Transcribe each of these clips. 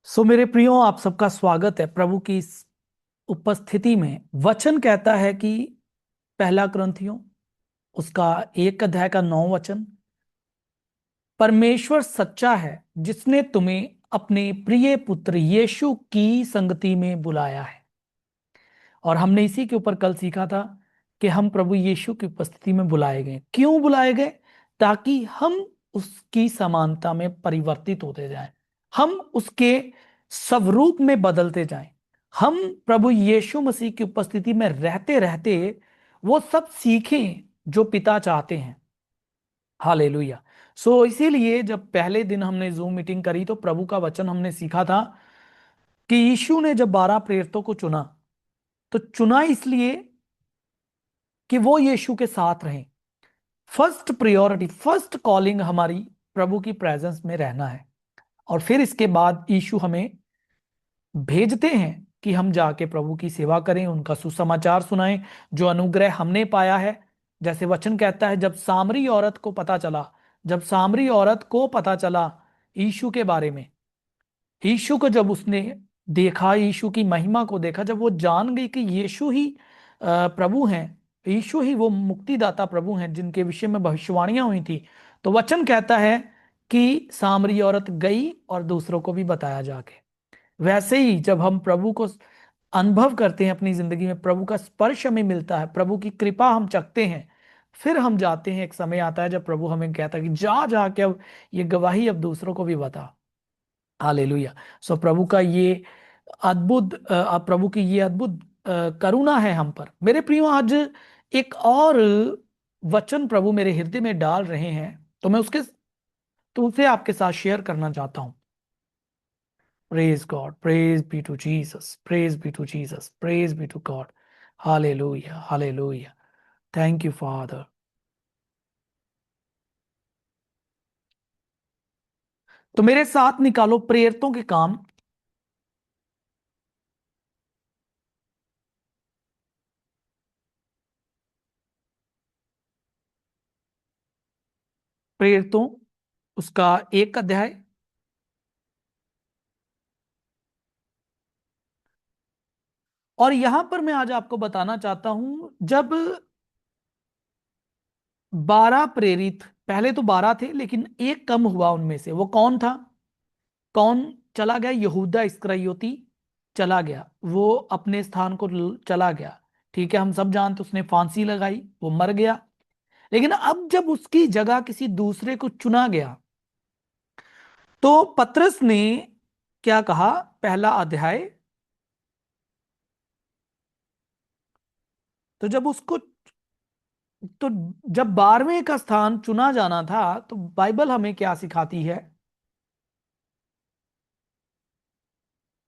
मेरे प्रियो, आप सबका स्वागत है प्रभु की इस उपस्थिति में। वचन कहता है कि पहला ग्रंथियों उसका 1 अध्याय का 9 वचन, परमेश्वर सच्चा है जिसने तुम्हें अपने प्रिय पुत्र यीशु की संगति में बुलाया है। और हमने इसी के ऊपर कल सीखा था कि हम प्रभु यीशु की उपस्थिति में बुलाए गए। क्यों बुलाए गए? ताकि हम उसकी समानता में परिवर्तित होते जाएं, हम उसके स्वरूप में बदलते जाएं, हम प्रभु यीशु मसीह की उपस्थिति में रहते रहते वो सब सीखें जो पिता चाहते हैं। हालेलुया। इसीलिए जब पहले दिन हमने जूम मीटिंग करी तो प्रभु का वचन हमने सीखा था कि यीशु ने जब 12 प्रेरितों को चुना तो चुना इसलिए कि वो यीशु के साथ रहें। फर्स्ट प्रायोरिटी, फर्स्ट कॉलिंग हमारी प्रभु की प्रेजेंस में रहना है। और फिर इसके बाद यीशु हमें भेजते हैं कि हम जाके प्रभु की सेवा करें, उनका सुसमाचार सुनाएं जो अनुग्रह हमने पाया है। जैसे वचन कहता है, जब सामरी औरत को पता चला यीशु के बारे में, यीशु को जब उसने देखा, यीशु की महिमा को देखा, जब वो जान गई कि यीशु ही प्रभु हैं, यीशु ही वो मुक्तिदाता प्रभु हैं जिनके विषय में भविष्यवाणियां हुई थी, तो वचन कहता है कि सामरी औरत गई और दूसरों को भी बताया जाके। वैसे ही जब हम प्रभु को अनुभव करते हैं अपनी जिंदगी में, प्रभु का स्पर्श हमें मिलता है, प्रभु की कृपा हम चखते हैं, फिर हम जाते हैं। एक समय आता है जब प्रभु हमें कहता है कि जा जाके अब ये गवाही अब दूसरों को भी बता। हालेलुया। प्रभु का ये अद्भुत प्रभु की ये अद्भुत करुणा है हम पर। मेरे प्रियो, आज एक और वचन प्रभु मेरे हृदय में डाल रहे हैं, तो मैं उसे आपके साथ शेयर करना चाहता हूं। Praise God, praise be to Jesus, praise be to Jesus, praise be to God. Hallelujah, hallelujah. Thank you father. तो मेरे साथ निकालो प्रेरितों के काम, प्रेरितों उसका 1 अध्याय। और यहां पर मैं आज आपको बताना चाहता हूं, जब 12 प्रेरित, पहले तो 12 थे लेकिन एक कम हुआ उनमें से, वो कौन था? कौन चला गया? यहूदा इस्करियोती चला गया, वो अपने स्थान को चला गया। ठीक है, हम सब जानते, उसने फांसी लगाई, वो मर गया। लेकिन अब जब उसकी जगह किसी दूसरे को चुना गया, तो पतरस ने क्या कहा? पहला अध्याय, तो जब उसको, तो जब 12वें का स्थान चुना जाना था, तो बाइबल हमें क्या सिखाती है?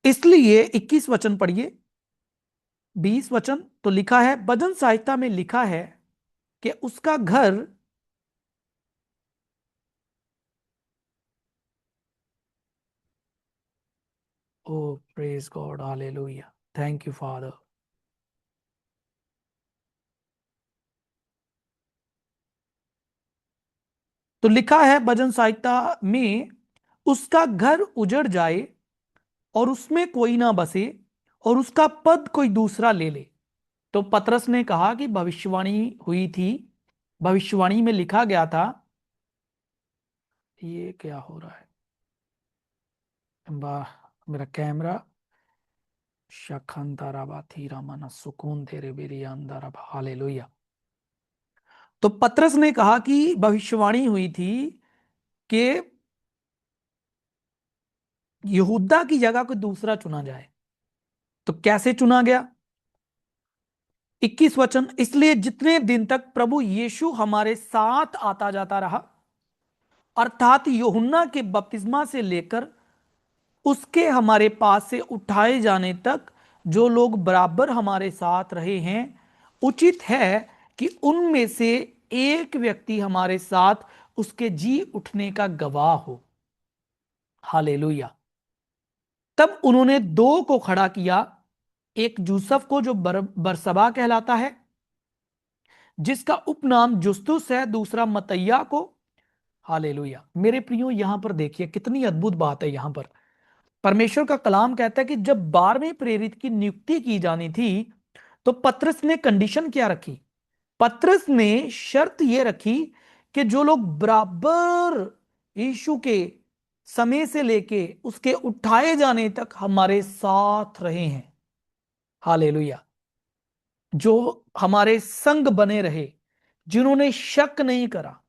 इसलिए 21 वचन पढ़िए, 20 वचन। तो लिखा है, भजन साहित्य में लिखा है कि उसका घर, oh praise God, hallelujah, thank you father. तो लिखा है भजन साहित्य में, उसका घर उजड़ जाए और उसमें कोई ना बसे और उसका पद कोई दूसरा ले ले। तो पतरस ने कहा कि भविष्यवाणी हुई थी, भविष्यवाणी में लिखा गया था। ये क्या हो रहा है? मेरा कैमरा, शखंतारा बाथीरा मना सुकून तेरे बेरी अंदर, हालेलुया। तो पतरस ने कहा कि भविष्यवाणी हुई थी कि यहूदा की जगह कोई दूसरा चुना जाए। तो कैसे चुना गया? 21 वचन, इसलिए जितने दिन तक प्रभु यीशु हमारे साथ आता जाता रहा, अर्थात यूहन्ना के बपतिस्मा से लेकर उसके हमारे पास से उठाए जाने तक जो लोग बराबर हमारे साथ रहे हैं, उचित है कि उनमें से एक व्यक्ति हमारे साथ उसके जी उठने का गवाह हो। हालेलुया। तब उन्होंने दो को खड़ा किया, एक यूसुफ को जो बरसबा कहलाता है, जिसका उपनाम जुस्तुस है, दूसरा मतैया को। हालेलुया। मेरे प्रियो, यहां पर देखिए कितनी अद्भुत बात है। यहां पर परमेश्वर का कलाम कहता है कि जब 12वें प्रेरित की नियुक्ति की जानी थी तो पतरस ने कंडीशन क्या रखी? पतरस ने शर्त यह रखी कि जो लोग बराबर यीशु के समय से लेके उसके उठाए जाने तक हमारे साथ रहे हैं, हालेलुया, जो हमारे संग बने रहे, जिन्होंने शक नहीं करा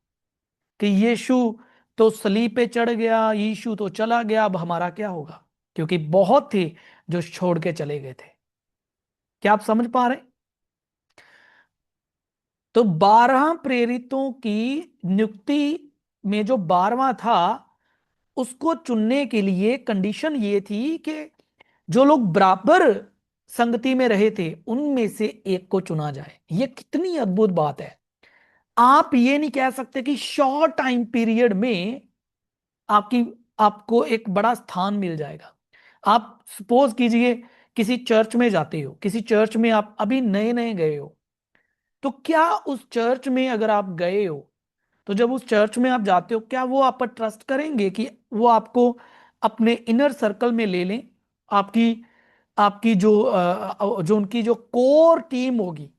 कि यीशु तो सलीब पे चढ़ गया, यीशु तो चला गया, अब हमारा क्या होगा, क्योंकि बहुत थे जो छोड़ के चले गए थे। क्या आप समझ पा रहे हैं? तो 12 प्रेरितों की नियुक्ति में जो 12वां था, उसको चुनने के लिए कंडीशन ये थी कि जो लोग बराबर संगति में रहे थे उनमें से एक को चुना जाए। ये कितनी अद्भुत बात है। आप ये नहीं कह सकते कि शॉर्ट टाइम पीरियड में आपकी आपको एक बड़ा स्थान मिल जाएगा। आप सपोज कीजिए किसी चर्च में जाते हो, किसी चर्च में आप अभी नए नए गए हो, तो क्या उस चर्च में अगर आप गए हो, तो जब उस चर्च में आप जाते हो, क्या वो आप पर ट्रस्ट करेंगे कि वो आपको अपने इनर सर्कल में ले लें? आपकी आपकी जो उनकी जो कोर टीम होगी,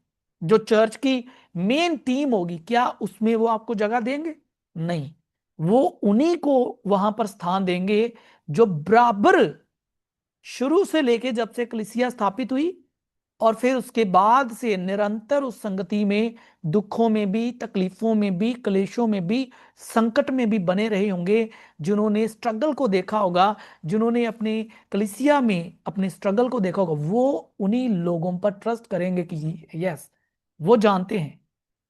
जो चर्च की मेन टीम होगी, क्या उसमें वो आपको जगह देंगे? नहीं। वो उन्हीं को वहां पर स्थान देंगे जो बराबर शुरू से लेके जब से कलीसिया स्थापित हुई और फिर उसके बाद से निरंतर उस संगति में, दुखों में भी, तकलीफों में भी, क्लेशों में भी, संकट में भी बने रहे होंगे, जिन्होंने स्ट्रगल को देखा होगा, जिन्होंने अपने कलीसिया में अपने स्ट्रगल को देखा होगा, वो उन्हीं लोगों पर ट्रस्ट करेंगे कि यस, वो जानते हैं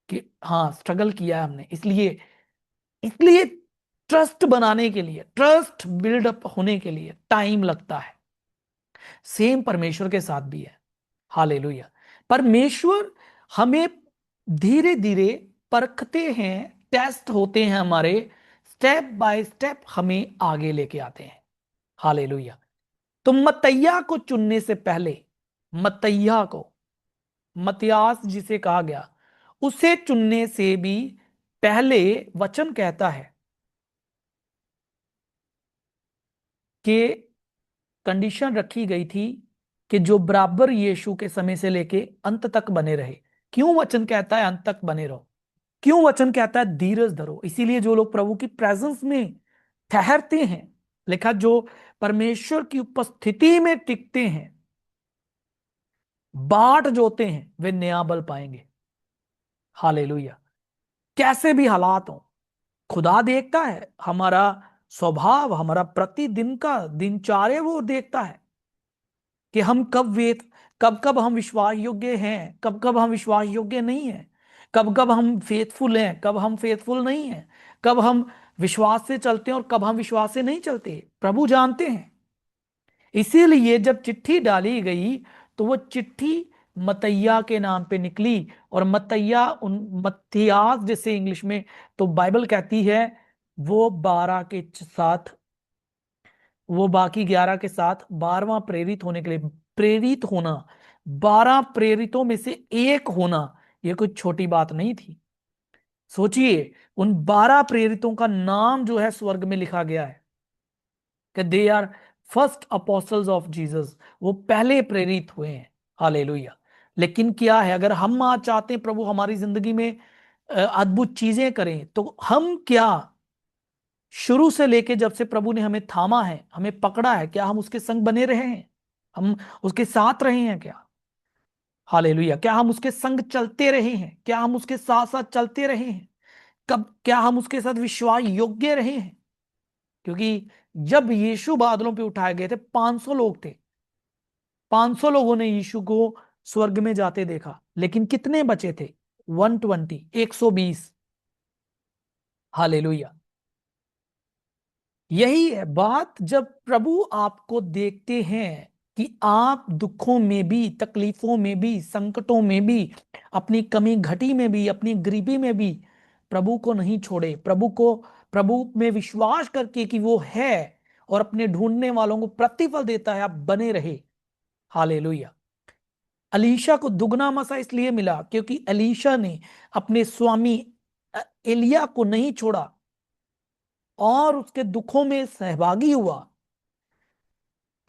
कि हाँ स्ट्रगल किया है हमने, इसलिए इसलिए ट्रस्ट बनाने के लिए, ट्रस्ट बिल्डअप होने के लिए टाइम लगता है। सेम परमेश्वर के साथ भी है, हालेलुया। परमेश्वर हमें धीरे धीरे परखते हैं, टेस्ट होते हैं हमारे, स्टेप बाय स्टेप हमें आगे लेके आते हैं, हालेलुया। तो मत्तैया को चुनने से पहले, मत्तैया को, मत्तियास जिसे कहा गया, उसे चुनने से भी पहले वचन कहता है कि कंडीशन रखी गई थी कि जो बराबर यीशु के समय से लेके अंत तक बने रहे। क्यों वचन कहता है अंत तक बने रहो? क्यों वचन कहता है धीरज धरो? इसीलिए जो लोग प्रभु की प्रेजेंस में ठहरते हैं, लिखा जो परमेश्वर की उपस्थिति में टिकते हैं, बाट जोते हैं, वे नया बल पाएंगे, हालेलुया। कैसे भी हालात हो, खुदा देखता है हमारा स्वभाव, हमारा प्रतिदिन का दिनचर्या वो देखता है कि हम कब कब हम विश्वास योग्य हैं, कब कब हम विश्वास योग्य नहीं हैं, कब कब हम फेथफुल हैं, कब हम फेथफुल नहीं हैं, कब हम विश्वास से चलते हैं और कब हम विश्वास से नहीं चलते, प्रभु जानते हैं। इसीलिए जब चिट्ठी डाली गई तो वो चिट्ठी मत्तैया के नाम पे निकली, और मत्तैया उन मत्तियास जैसे इंग्लिश में, तो बाइबल कहती है वो 12 के साथ, वो बाकी 11 के साथ 12वां प्रेरित होने के लिए, प्रेरित होना, 12 प्रेरितों में से एक होना, यह कोई छोटी बात नहीं थी। सोचिए, उन 12 प्रेरितों का नाम जो है स्वर्ग में लिखा गया है कि they are first apostles of Jesus, वो पहले प्रेरित हुए हैं, हालेलुया। लेकिन क्या है, अगर हम आज चाहते हैं प्रभु हमारी जिंदगी में अद्भुत चीजें करें, तो हम क्या शुरू से लेके जब से प्रभु ने हमें थामा है, हमें पकड़ा है, क्या हम उसके संग बने रहे हैं? हम उसके साथ रहे हैं क्या? हालेलुया। क्या हम उसके संग चलते रहे हैं? क्या हम उसके साथ साथ चलते रहे हैं? कब क्या हम उसके साथ विश्वास योग्य रहे हैं? क्योंकि जब यीशु बादलों पे उठाए गए थे, 500 लोग थे, 500 लोगों ने यीशु को स्वर्ग में जाते देखा, लेकिन कितने बचे थे? 120, 120, हालेलुया। यही है बात, जब प्रभु आपको देखते हैं कि आप दुखों में भी, तकलीफों में भी, संकटों में भी, अपनी कमी घटी में भी, अपनी गरीबी में भी प्रभु को नहीं छोड़े, प्रभु में विश्वास करके कि वो है और अपने ढूंढने वालों को प्रतिफल देता है, आप बने रहे, हालेलुया। अलीशा को दुगना मसा इसलिए मिला क्योंकि अलीशा ने अपने स्वामी एलिया को नहीं छोड़ा और उसके दुखों में सहभागी हुआ।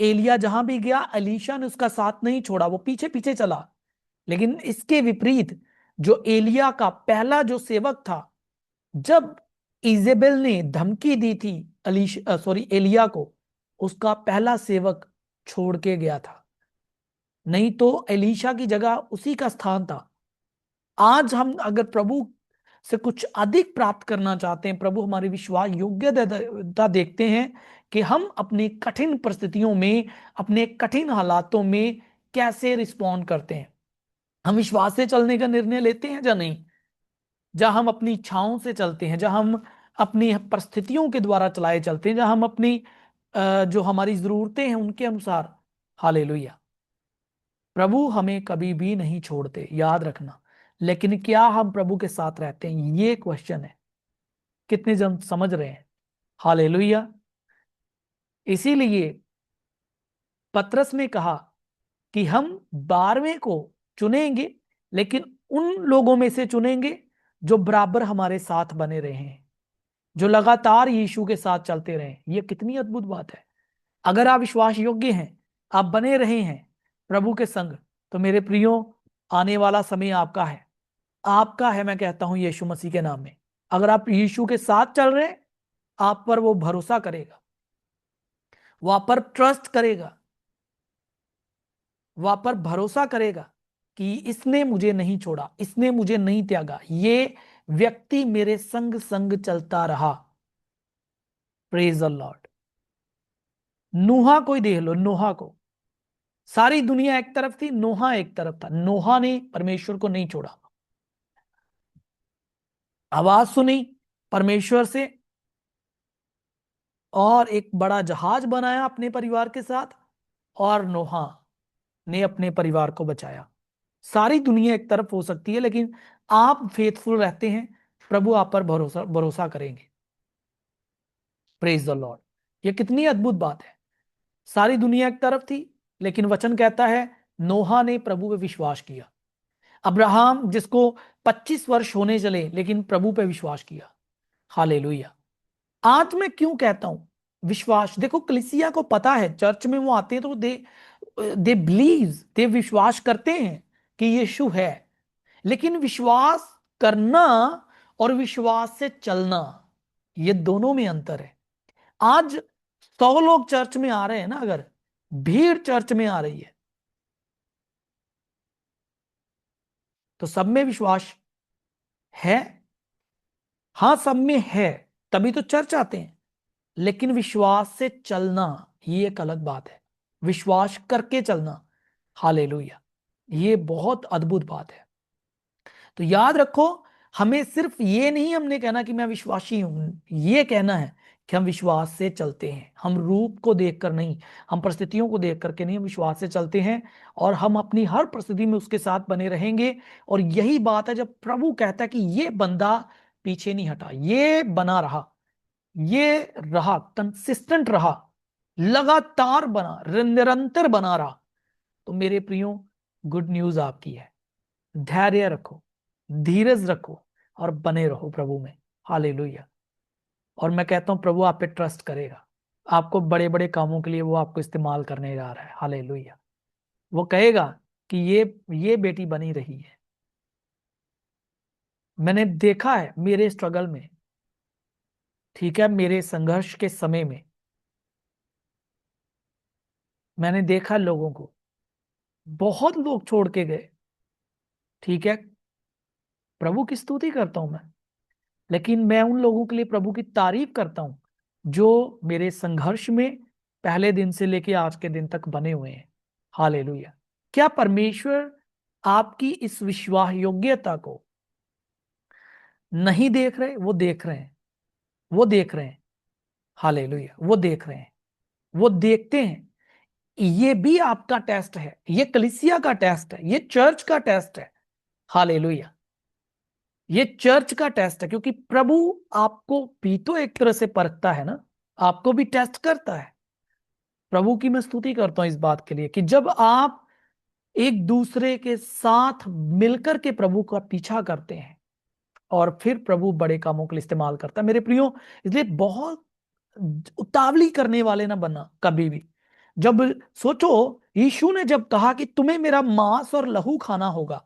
एलिया जहां भी गया एलीशा ने उसका साथ नहीं छोड़ा, वो पीछे पीछे चला। लेकिन इसके विपरीत जो एलिया का पहला जो सेवक था, जब इजेबेल ने धमकी दी थी एलिया को, उसका पहला सेवक छोड़ के गया था। नहीं तो एलीशा की जगह उसी का स्थान था। आज हम अगर प्रभु से कुछ अधिक प्राप्त करना चाहते हैं, प्रभु हमारी विश्वास योग्यता देखते हैं कि हम अपनी कठिन परिस्थितियों में, अपने कठिन हालातों में कैसे रिस्पॉन्ड करते हैं। हम विश्वास से चलने का निर्णय लेते हैं या नहीं, जहां हम अपनी इच्छाओं से चलते हैं, जहां हम अपनी परिस्थितियों के द्वारा चलाए चलते हैं, जहां हम अपनी जो हमारी जरूरतें हैं उनके अनुसार। हालेलुया। प्रभु हमें कभी भी नहीं छोड़ते, याद रखना। लेकिन क्या हम प्रभु के साथ रहते हैं, ये क्वेश्चन है। कितने जन समझ रहे हैं? हालेलुया। इसीलिए पतरस ने कहा कि हम 12वें को चुनेंगे, लेकिन उन लोगों में से चुनेंगे जो बराबर हमारे साथ बने रहे हैं, जो लगातार यीशु के साथ चलते रहे। ये कितनी अद्भुत बात है। अगर आप विश्वास योग्य हैं, आप बने रहे हैं प्रभु के संग, तो मेरे प्रियो, आने वाला समय आपका है, आपका है। मैं कहता हूं यीशु मसीह के नाम में, अगर आप यीशु के साथ चल रहे हैं, आप पर वो भरोसा करेगा, वहां पर ट्रस्ट करेगा, वहां पर भरोसा करेगा कि इसने मुझे नहीं छोड़ा, इसने मुझे नहीं त्यागा, ये व्यक्ति मेरे संग संग चलता रहा। Praise the Lord. नूहा को ही देख लो, नूहा को। सारी दुनिया एक तरफ थी, नोहा एक तरफ था। नोहा ने परमेश्वर को नहीं छोड़ा, आवाज सुनी परमेश्वर से, और एक बड़ा जहाज बनाया अपने परिवार के साथ, और नोहा ने अपने परिवार को बचाया। सारी दुनिया एक तरफ हो सकती है, लेकिन आप फेथफुल रहते हैं, प्रभु आप पर भरोसा भरोसा करेंगे। Praise the Lord. ये कितनी अद्भुत बात है। सारी दुनिया एक तरफ थी, लेकिन वचन कहता है नोहा ने प्रभु पे विश्वास किया। अब्राहम, जिसको 25 वर्ष होने चले, लेकिन प्रभु पे विश्वास किया। हालेलुया। आज मैं क्यों कहता हूं विश्वास? देखो, कलीसिया को पता है, चर्च में वो आते हैं तो दे दे बिलीव, दे विश्वास करते हैं कि यीशु है। लेकिन विश्वास करना और विश्वास से चलना, ये दोनों में अंतर है। आज 100 लोग चर्च में आ रहे हैं ना, अगर भीड़ चर्च में आ रही है, तो सब में विश्वास है। हाँ, सब में है, तभी तो चर्च आते हैं। लेकिन विश्वास से चलना, ये एक अलग बात है। विश्वास करके चलना, हालेलुया, ये बहुत अद्भुत बात है। तो याद रखो, हमें सिर्फ ये नहीं हमने कहना कि मैं विश्वासी हूं, ये कहना है कि हम विश्वास से चलते हैं। हम रूप को देखकर नहीं, हम परिस्थितियों को देख करके नहीं, हम विश्वास से चलते हैं, और हम अपनी हर परिस्थिति में उसके साथ बने रहेंगे। और यही बात है, जब प्रभु कहता है कि ये बंदा पीछे नहीं हटा, ये बना रहा, ये रहा, कंसिस्टेंट रहा, लगातार बना, निरंतर बना रहा, तो मेरे प्रियो, गुड न्यूज आपकी है। धैर्य रखो, धीरज रखो, और बने रहो प्रभु में। हालेलुया। और मैं कहता हूं प्रभु आप पे ट्रस्ट करेगा, आपको बड़े बड़े कामों के लिए वो आपको इस्तेमाल करने जा रहा है। हालेलुया। वो कहेगा कि ये बेटी बनी रही है। मैंने देखा है मेरे स्ट्रगल में, ठीक है, मेरे संघर्ष के समय में मैंने देखा लोगों को, बहुत लोग छोड़ के गए, ठीक है, प्रभु की स्तुति करता हूं मैं। लेकिन मैं उन लोगों के लिए प्रभु की तारीफ करता हूं जो मेरे संघर्ष में पहले दिन से लेके आज के दिन तक बने हुए हैं। हालेलुया। क्या परमेश्वर आपकी इस विश्वास योग्यता को नहीं देख रहे? वो देख रहे हैं, वो देख रहे हैं। हालेलुया, वो देख रहे हैं, वो देखते हैं। ये भी आपका टेस्ट है, ये कलीसिया का टेस्ट है, ये चर्च का टेस्ट है। हालेलुया। ये चर्च का टेस्ट है, क्योंकि प्रभु आपको भी तो एक तरह से परखता है ना, आपको भी टेस्ट करता है। प्रभु की मैं स्तुति करता हूं इस बात के लिए कि जब आप एक दूसरे के साथ मिलकर के प्रभु का पीछा करते हैं, और फिर प्रभु बड़े कामों के लिए इस्तेमाल करता है। मेरे प्रियो, इसलिए बहुत उतावली करने वाले ना बनना कभी भी। जब सोचो, यीशु ने जब कहा कि तुम्हें मेरा मांस और लहू खाना होगा,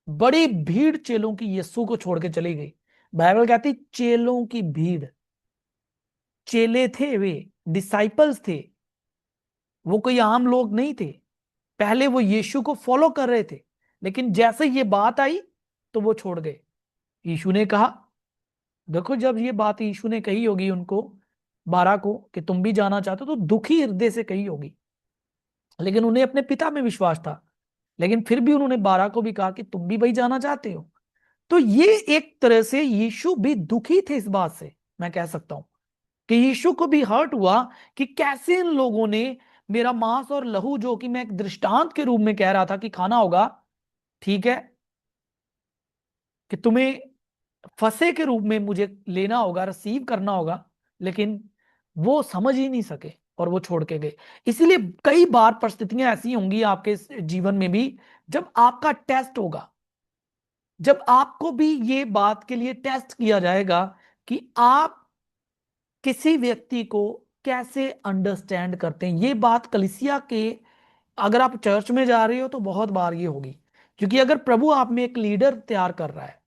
बड़ी भीड़ चेलों की यीशु को छोड़ के चली गई। बाइबल कहती चेलों की भीड़, चेले थे वे, डिसाइपल्स थे, वो कोई आम लोग नहीं थे। पहले वो यीशु को फॉलो कर रहे थे, लेकिन जैसे ये बात आई तो वो छोड़ गए। यीशु ने कहा, देखो जब ये बात यीशु ने कही होगी उनको 12 को कि तुम भी जाना चाहते हो, तो दुखी हृदय से कही होगी, लेकिन उन्हें अपने पिता में विश्वास था। लेकिन फिर भी उन्होंने 12 को भी कहा कि तुम भी भाई जाना चाहते हो। तो ये एक तरह से यीशु भी दुखी थे इस बात से, मैं कह सकता हूं कि यीशु को भी हर्ट हुआ कि कैसे इन लोगों ने मेरा मांस और लहू, जो कि मैं एक दृष्टांत के रूप में कह रहा था कि खाना होगा, ठीक है, कि तुम्हें फंसे के रूप में मुझे लेना होगा, रिसीव करना होगा, लेकिन वो समझ ही नहीं सके और वो छोड़ के गए। इसीलिए कई बार परिस्थितियां ऐसी होंगी आपके जीवन में भी, जब आपका टेस्ट होगा, जब आपको भी ये बात के लिए टेस्ट किया जाएगा कि आप किसी व्यक्ति को कैसे अंडरस्टैंड करते हैं। ये बात कलीसिया के, अगर आप चर्च में जा रहे हो तो बहुत बार ये होगी, क्योंकि अगर प्रभु आप में एक लीडर तैयार कर रहा है,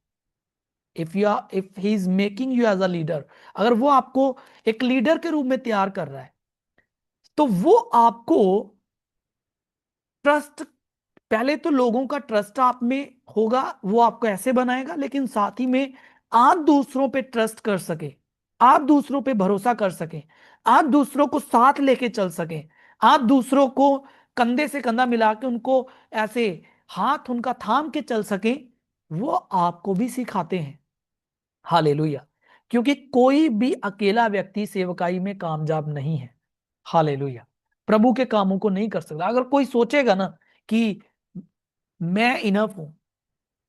if he is making you as a leader, अगर वो आपको एक लीडर के रूप में तैयार कर रहा है, तो वो आपको ट्रस्ट, पहले तो लोगों का ट्रस्ट आप में होगा, वो आपको ऐसे बनाएगा, लेकिन साथ ही में आप दूसरों पे ट्रस्ट कर सके, आप दूसरों पे भरोसा कर सके, आप दूसरों को साथ लेके चल सके, आप दूसरों को कंधे से कंधा मिला के उनको ऐसे हाथ उनका थाम के चल सके, वो आपको भी सिखाते हैं। हालेलुया। क्योंकि कोई भी अकेला व्यक्ति सेवकाई में कामयाब नहीं है। हालेलुया। प्रभु के कामों को नहीं कर सकता। अगर कोई सोचेगा ना कि मैं इनफ हूं,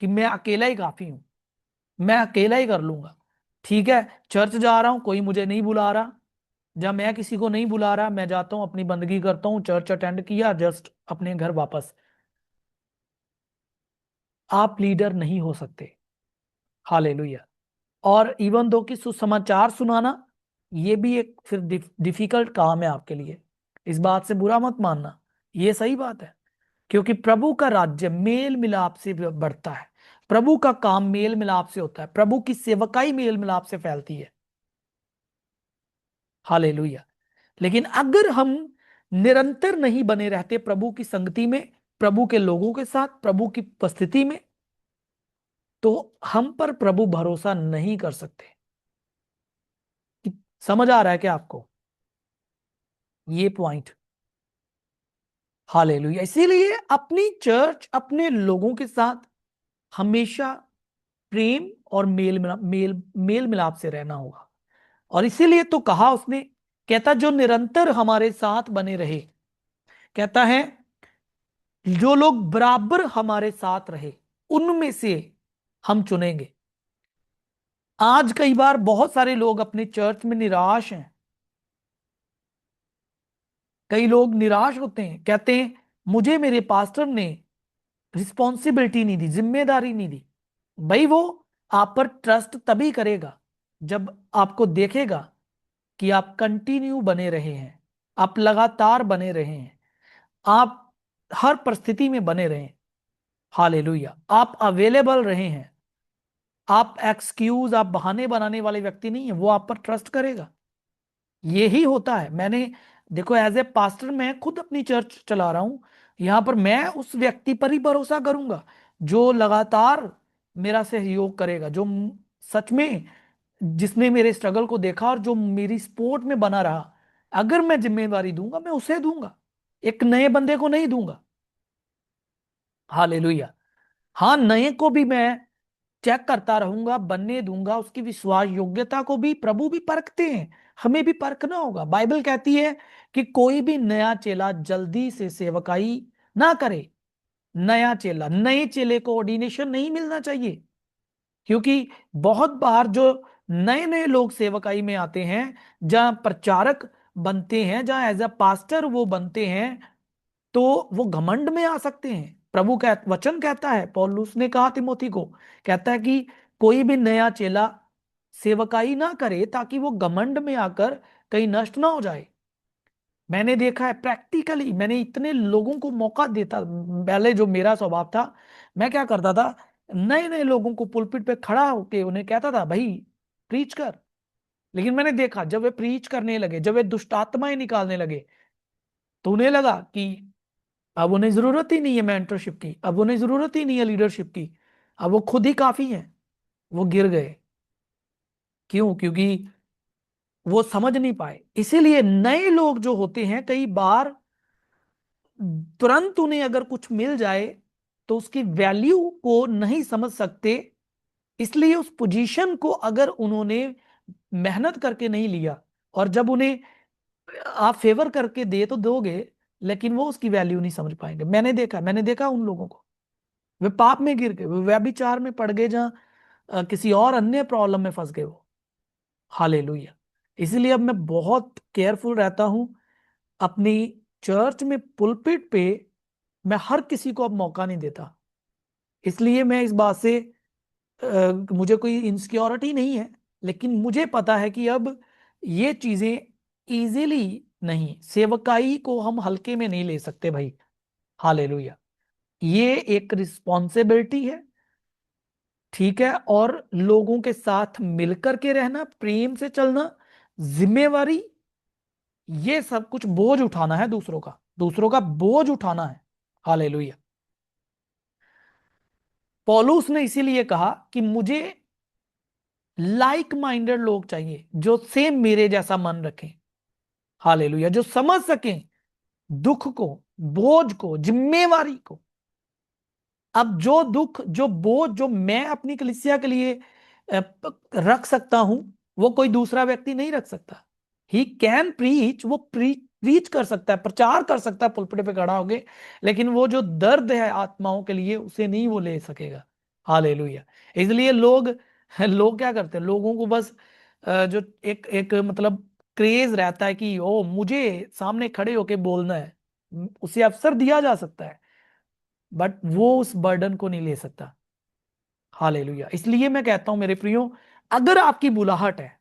कि मैं अकेला ही काफी हूं, मैं अकेला ही कर लूंगा, ठीक है, चर्च जा रहा हूं, कोई मुझे नहीं बुला रहा, जब मैं किसी को नहीं बुला रहा, मैं जाता हूं अपनी बंदगी करता हूं, चर्च अटेंड किया, जस्ट अपने घर वापस, आप लीडर नहीं हो सकते। हालेलुया। और इवन दो कि सुसमाचार सुनाना, ये भी एक फिर डिफिकल्ट काम है आपके लिए। इस बात से बुरा मत मानना, ये सही बात है, क्योंकि प्रभु का राज्य मेल मिलाप से बढ़ता है। प्रभु का काम मेल मिलाप से होता है, प्रभु की सेवकाई मेल मिलाप से फैलती है। हालेलुया। लेकिन अगर हम निरंतर नहीं बने रहते प्रभु की संगति में, प्रभु के लोगों के साथ, प्रभु की उपस्थिति में, तो हम पर प्रभु भरोसा नहीं कर सकते। समझ आ रहा है क्या आपको ये पॉइंट? हालेलुया। इसीलिए अपनी चर्च, अपने लोगों के साथ हमेशा प्रेम और मेल मिलाप से रहना होगा। और इसीलिए तो कहा उसने, कहता जो निरंतर हमारे साथ बने रहे, कहता है जो लोग बराबर हमारे साथ रहे उनमें से हम चुनेंगे। आज कई बार बहुत सारे लोग अपने चर्च में निराश हैं, कई लोग निराश होते हैं, कहते हैं मुझे मेरे पास्टर ने रिस्पॉन्सिबिलिटी नहीं दी, जिम्मेदारी नहीं दी। भाई वो आप पर ट्रस्ट तभी करेगा जब आपको देखेगा कि आप कंटिन्यू बने रहे हैं, आप लगातार बने रहे हैं, आप हर परिस्थिति में बने रहे हैं। हालेलुया। आप अवेलेबल रहे हैं, आप एक्सक्यूज, आप बहाने बनाने वाले व्यक्ति नहीं है, वो आप पर ट्रस्ट करेगा। यही होता है। मैंने, देखो एज ए पास्टर मैं खुद अपनी चर्च चला रहा हूं, यहां पर मैं उस व्यक्ति पर ही भरोसा करूंगा जो लगातार मेरा सहयोग करेगा, जो सच में, जिसने मेरे स्ट्रगल को देखा और जो मेरी सपोर्ट में बना रहा। अगर मैं जिम्मेदारी दूंगा, मैं उसे दूंगा, एक नए बंदे को नहीं दूंगा। हालेलुया। हाँ, नए को भी मैं चेक करता रहूंगा, बनने दूंगा, उसकी विश्वास योग्यता को भी प्रभु भी परखते हैं, हमें भी परखना होगा। बाइबल कहती है कि कोई भी नया चेला जल्दी से सेवकाई ना करे। नया चेला, नए चेले को ऑर्डिनेशन नहीं मिलना चाहिए, क्योंकि बहुत बार जो नए नए लोग सेवकाई में आते हैं, जहां प्रचारक बनते हैं, जहां एज अ पास्टर वो बनते हैं, तो वो घमंड में आ सकते हैं। प्रभु का वचन कहता है, पौलुस ने कहा तिमोथी को, कहता है कि कोई भी नया चेला सेवकाई ना करे ताकि वो घमंड में आकर कहीं नष्ट ना हो जाए। मैंने देखा है प्रैक्टिकली, मैंने इतने लोगों को मौका देता। पहले जो मेरा स्वभाव था, मैं क्या करता था, नए नए लोगों को पुलपिट पे खड़ा होके उन्हें कहता था, भाई प्रीच कर। लेकिन मैंने देखा जब वे प्रीच करने लगे, जब वे दुष्ट आत्माएं निकालने लगे, तो उन्हें लगा कि अब उन्हें जरूरत ही नहीं है मेंटरशिप की, अब उन्हें जरूरत ही नहीं है लीडरशिप की, अब वो खुद ही काफी हैं। वो गिर गए। क्यों? क्योंकि वो समझ नहीं पाए। इसीलिए नए लोग जो होते हैं, कई बार तुरंत उन्हें अगर कुछ मिल जाए तो उसकी वैल्यू को नहीं समझ सकते। इसलिए उस पोजीशन को अगर उन्होंने मेहनत करके नहीं लिया, और जब उन्हें आप फेवर करके दे तो दोगे, लेकिन वो उसकी वैल्यू नहीं समझ पाएंगे। मैंने देखा उन लोगों को, वे पाप में गिर गए, वे व्यभिचार में पड़ गए, जहां किसी और अन्य प्रॉब्लम में फंस गए वो। हालेलुया। इसलिए अब मैं बहुत केयरफुल रहता हूं अपनी चर्च में, पुलपिट पे मैं हर किसी को अब मौका नहीं देता। इसलिए मैं इस बात से मुझे कोई इनसिक्योरिटी नहीं है, लेकिन मुझे पता है कि अब ये चीजें इजीली नहीं, सेवकाई को हम हल्के में नहीं ले सकते भाई। हालेलुया। ये एक रिस्पॉन्सिबिलिटी है, ठीक है, और लोगों के साथ मिलकर के रहना, प्रेम से चलना, जिम्मेवारी, ये सब कुछ बोझ उठाना है, दूसरों का बोझ उठाना है। हालेलुया। पौलुस ने इसीलिए कहा कि मुझे लाइक माइंडेड लोग चाहिए, जो सेम मेरे जैसा मन रखें। हालेलुया। जो समझ सकें दुख को, बोझ को, जिम्मेवारी को। अब जो दुख, जो बोझ जो मैं अपनी कलीसिया के लिए रख सकता हूं, वो कोई दूसरा व्यक्ति नहीं रख सकता। ही कैन प्रीच, वो प्रीच कर सकता है, प्रचार कर सकता है पुलपिट पे खड़ा होके, लेकिन वो जो दर्द है आत्माओं के लिए, उसे नहीं वो ले सकेगा। हालेलुया। इसलिए लोग लोग क्या करते हैं, लोगों को बस जो एक एक मतलब क्रेज रहता है कि ओ मुझे सामने खड़े होके बोलना है, उसे अवसर दिया जा सकता है, बट वो उस बर्डन को नहीं ले सकता। हालेलुया। इसलिए मैं कहता हूं मेरे प्रियो, अगर आपकी बुलाहट है,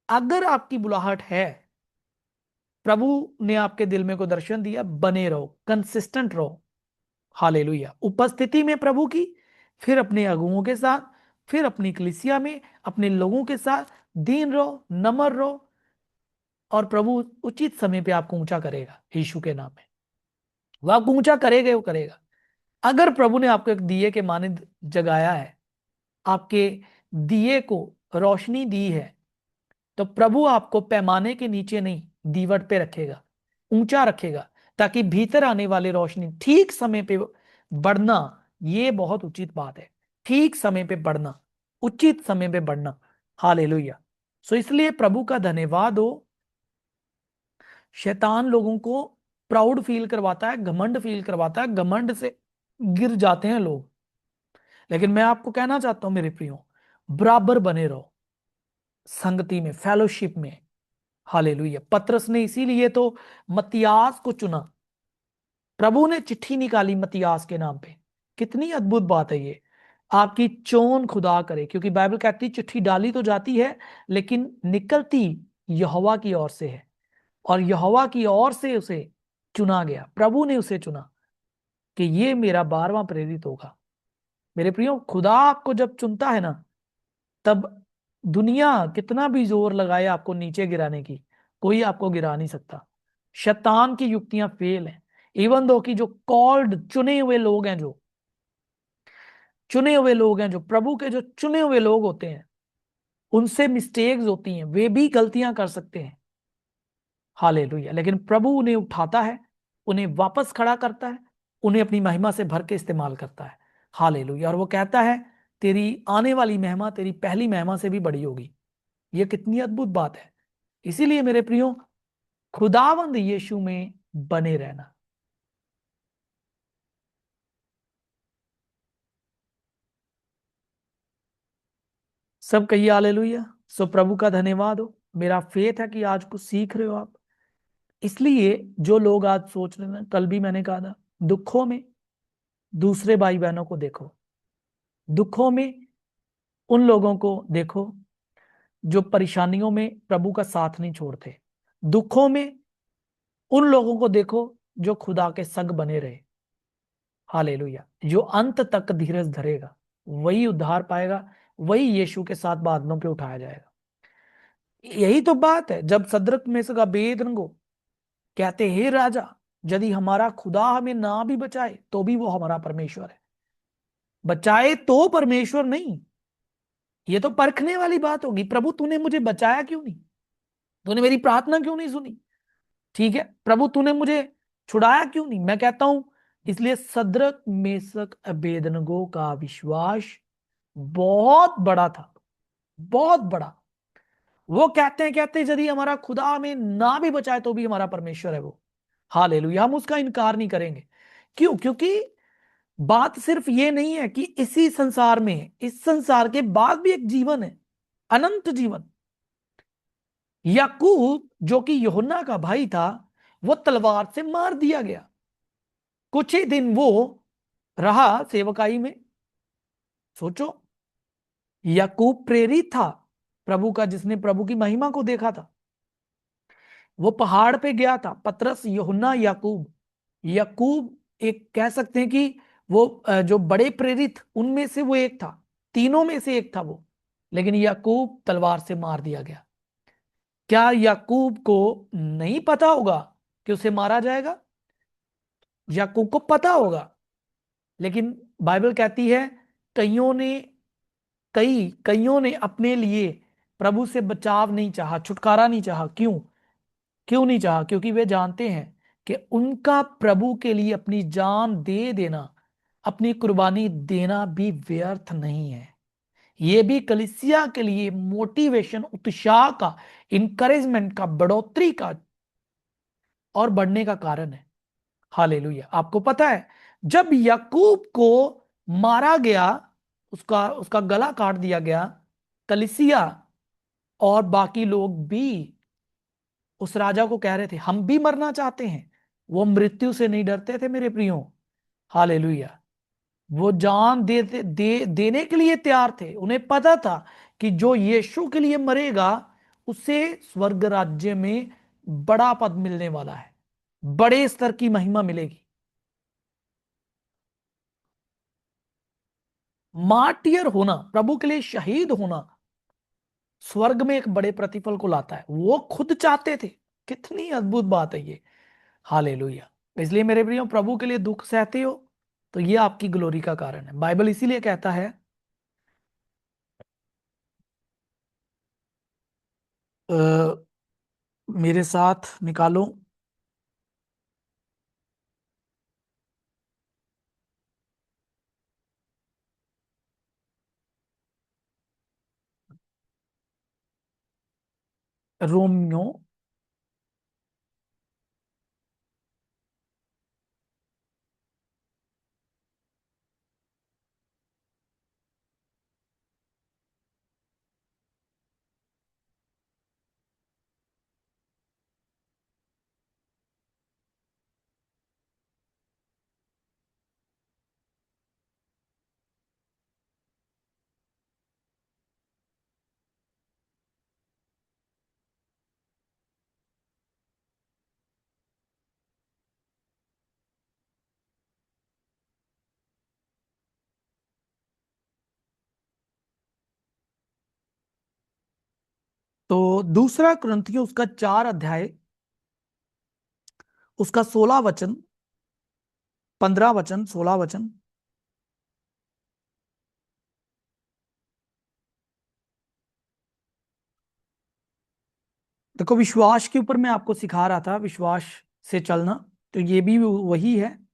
अगर आपकी बुलाहट है, प्रभु ने आपके दिल में को दर्शन दिया, बने रहो, कंसिस्टेंट रहो। हालेलुया। उपस्थिति में प्रभु की, फिर अपने अगुओं के साथ, फिर अपनी कलीसिया में अपने लोगों के साथ दीन रहो, नम्र रहो, और प्रभु उचित समय पे आपको ऊंचा करेगा यीशु के नाम में। वो आपको ऊंचा करेगा, वो करेगा। अगर प्रभु ने आपको एक दिए के मानिंद जगाया है, आपके दिए को रोशनी दी है, तो प्रभु आपको पैमाने के नीचे नहीं, दीवट पे रखेगा, ऊंचा रखेगा, ताकि भीतर आने वाले रोशनी ठीक समय पे बढ़ना। ये बहुत उचित बात है, ठीक समय पे बढ़ना, उचित समय पे बढ़ना। हालेलुया। सो इसलिए प्रभु का धन्यवाद हो। शैतान लोगों को प्राउड फील करवाता है, घमंड फील करवाता है, घमंड से गिर जाते हैं लोग। लेकिन मैं आपको कहना चाहता हूं मेरे प्रियो, बराबर बने रहो संगति में, फेलोशिप में। हालेलुया। पतरस ने इसीलिए तो मत्तियास को चुना। प्रभु ने चिट्ठी निकाली मत्तियास के नाम पे। कितनी अद्भुत बात है ये। आपकी चोन खुदा करे, क्योंकि बाइबल कहती चिट्ठी डाली तो जाती है, लेकिन निकलती यहोवा की ओर से है, और यहोवा की ओर से उसे चुना गया। प्रभु ने उसे चुना कि ये मेरा 12वां प्रेरित होगा। मेरे प्रियो, खुदा आपको जब चुनता है ना, तब दुनिया कितना भी जोर लगाए आपको नीचे गिराने की, कोई आपको गिरा नहीं सकता। शैतान की युक्तियां फेल हैं। इवन दो कि जो कॉल्ड, चुने हुए लोग हैं, जो चुने हुए लोग हैं, जो प्रभु के जो चुने हुए लोग होते हैं, उनसे मिस्टेक्स होती हैं, वे भी गलतियां कर सकते हैं। हालेलुया। लेकिन प्रभु उन्हें उठाता है, उन्हें वापस खड़ा करता है, उन्हें अपनी महिमा से भर के इस्तेमाल करता है। हालेलुया। और वो कहता है तेरी आने वाली महिमा तेरी पहली महिमा से भी बड़ी होगी। ये कितनी अद्भुत बात है। इसीलिए मेरे प्रियो, खुदावंद यीशु में बने रहना। सब कहिए हालेलुया। सो प्रभु का धन्यवाद हो। मेरा फेथ है कि आज कुछ सीख रहे हो आप। इसलिए जो लोग आज सोच रहे हैं, कल भी मैंने कहा था, दुखों में दूसरे भाई बहनों को देखो, दुखों में उन लोगों को देखो जो परेशानियों में प्रभु का साथ नहीं छोड़ते, दुखों में उन लोगों को देखो जो खुदा के संग बने रहे। हालेलुया। जो अंत तक धीरज धरेगा वही उद्धार पाएगा, वही यीशु के साथ बादलों पे उठाया जाएगा। यही तो बात है। जब सदरक मेशक अबेदनगो कहते, हे राजा, यदि हमारा खुदा हमें ना भी बचाए तो भी वो हमारा परमेश्वर है। बचाए तो परमेश्वर नहीं, ये तो परखने वाली बात होगी। प्रभु तूने मुझे बचाया क्यों नहीं, तूने मेरी प्रार्थना क्यों नहीं सुनी। ठीक है, प्रभु तूने मुझे छुड़ाया क्यों नहीं। मैं कहता हूं इसलिए सदरक मेशक अबेदनगो का विश्वास बहुत बड़ा था, बहुत बड़ा। वो कहते हैं यदि हमारा खुदा हमें ना भी बचाए तो भी हमारा परमेश्वर है वो। हालेलुया। हम उसका इनकार नहीं करेंगे। क्यों? क्योंकि बात सिर्फ ये नहीं है कि इसी संसार में है, इस संसार के बाद भी एक जीवन है, अनंत जीवन। याकूब जो कि यूहन्ना का भाई था, वो तलवार से मार दिया गया। कुछ ही दिन वो रहा सेवकाई में। सोचो, याकूब प्रेरित था प्रभु का, जिसने प्रभु की महिमा को देखा था। वो पहाड़ पे गया था। पतरस, यूहन्ना, याकूब। याकूब एक कह सकते हैं कि वो जो बड़े प्रेरित उनमें से वो एक था, तीनों में से एक था वो। लेकिन याकूब तलवार से मार दिया गया। क्या याकूब को नहीं पता होगा कि उसे मारा जाएगा? याकूब को पता होगा। लेकिन बाइबल कहती है कईयों ने कईयों ने अपने लिए प्रभु से बचाव नहीं चाहा, छुटकारा नहीं चाहा। क्यों? क्यों नहीं चाहा? क्योंकि वे जानते हैं कि उनका प्रभु के लिए अपनी जान दे देना, अपनी कुर्बानी देना भी व्यर्थ नहीं है। ये भी कलीसिया के लिए मोटिवेशन, उत्साह का, इंकरेजमेंट का, बढ़ोतरी का और बढ़ने का कारण है। हालेलुया। आपको पता है जब याकूब को मारा गया, उसका उसका गला काट दिया गया, कलीसिया और बाकी लोग भी उस राजा को कह रहे थे हम भी मरना चाहते हैं। वो मृत्यु से नहीं डरते थे मेरे प्रियो। हालेलुया। वो जान देने के लिए तैयार थे। उन्हें पता था कि जो यीशु के लिए मरेगा उसे स्वर्ग राज्य में बड़ा पद मिलने वाला है, बड़े स्तर की महिमा मिलेगी। मार्टियर होना, प्रभु के लिए शहीद होना, स्वर्ग में एक बड़े प्रतिफल को लाता है। वो खुद चाहते थे। कितनी अद्भुत बात है ये। हालेलुया। इसलिए मेरे प्रियो, प्रभु के लिए दुख सहते हो तो ये आपकी ग्लोरी का कारण है। बाइबल इसीलिए कहता है, अ, मेरे साथ निकालो रोमियो। तो दूसरा कुरिन्थियों उसका 4 अध्याय, उसका 16 वचन, 15 वचन, 16 वचन। देखो, विश्वास के ऊपर मैं आपको सिखा रहा था, विश्वास से चलना। तो ये भी वही है।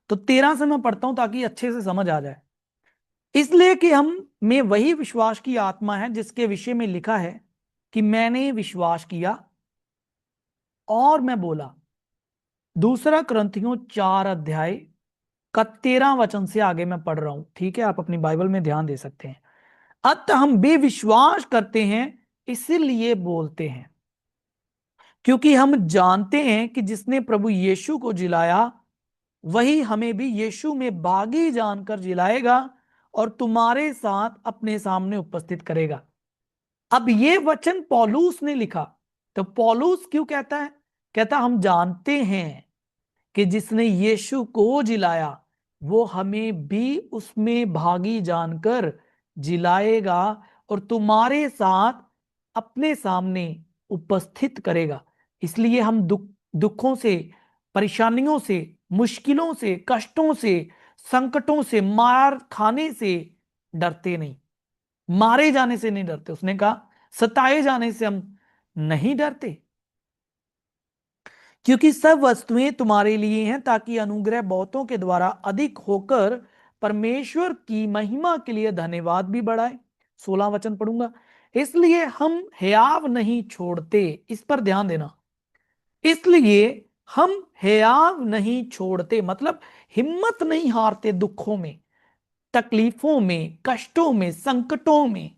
तो 13 से मैं पढ़ता हूं ताकि अच्छे से समझ आ जाए। इसलिए कि हम में वही विश्वास की आत्मा है जिसके विषय में लिखा है कि मैंने विश्वास किया और मैं बोला। दूसरा कुरिन्थियों 4 अध्याय का 13 वचन से आगे मैं पढ़ रहा हूं। ठीक है, आप अपनी बाइबल में ध्यान दे सकते हैं। अतः हम बेविश्वास करते हैं, इसीलिए बोलते हैं, क्योंकि हम जानते हैं कि जिसने प्रभु यीशु को जिलाया वही हमें भी यीशु में बागी जानकर जिलाएगा और तुम्हारे साथ अपने सामने उपस्थित करेगा। अब ये वचन पौलुस ने लिखा। तो पौलुस क्यों कहता है कहता हम जानते हैं कि जिसने यीशु को जिलाया वो हमें भी उसमें भागी जानकर जिलाएगा और तुम्हारे साथ अपने सामने उपस्थित करेगा। इसलिए हम दुखों से, परेशानियों से, मुश्किलों से, कष्टों से, संकटों से, मार खाने से डरते नहीं, मारे जाने से नहीं डरते। उसने कहा सताए जाने से हम नहीं डरते, क्योंकि सब वस्तुएं तुम्हारे लिए हैं, ताकि अनुग्रह बहुतों के द्वारा अधिक होकर परमेश्वर की महिमा के लिए धन्यवाद भी बढ़ाए। 16 वचन पढ़ूंगा। इसलिए हम हियाव नहीं छोड़ते, इस पर ध्यान देना। इसलिए हम हियाव नहीं छोड़ते, मतलब हिम्मत नहीं हारते दुखों में, तकलीफों में, कष्टों में, संकटों में,